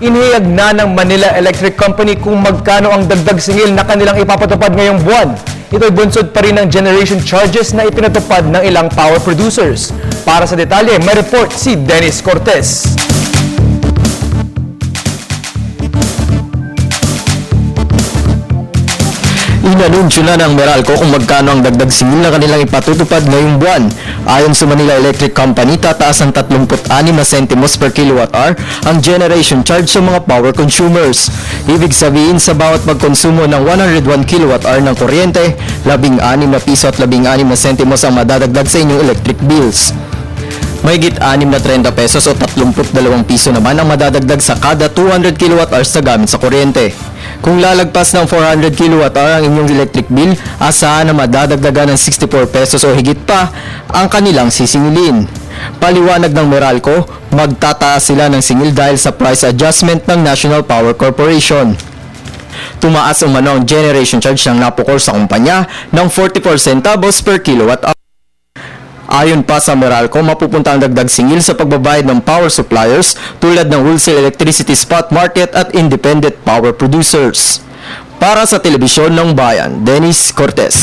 Inihayag na ng Manila Electric Company kung magkano ang dagdag singil na kanilang ipapatupad ngayong buwan. Ito'y bunsod pa rin ng generation charges na ipinatupad ng ilang power producers. Para sa detalye, may report si Dennis Cortez. Inanunsyo na ng Meralco kung magkano ang dagdag singil na kanilang ipatutupad ngayong buwan. Ayon sa Manila Electric Company, tataas ng 36 na sentimos per kilowatt-hour ang generation charge sa mga power consumers. Ibig sabihin, sa bawat pagkonsumo ng 101 kilowatt-hour ng kuryente, 16 na piso at 16 na sentimos ang madadagdag sa inyong electric bills. Mahigit 6 na 30 pesos o 32 piso naman ang madadagdag sa kada 200 kWh na gamit sa kuryente. Kung lalagpas ng 400 kWh ang inyong electric bill, asahan na madadagdagan ng 64 pesos o higit pa ang kanilang sisingilin. Paliwanag ng Meralco, magtataas sila ng singil dahil sa price adjustment ng National Power Corporation. Tumaas umano ang generation charge ng napukol sa kumpanya ng 44 centavos per kilowatt-hour. Ayon pa sa Meralco, mapupunta ang dagdag singil sa pagbabayad ng power suppliers tulad ng wholesale electricity spot market at independent power producers. Para sa Telebisyon ng Bayan, Dennis Cortez.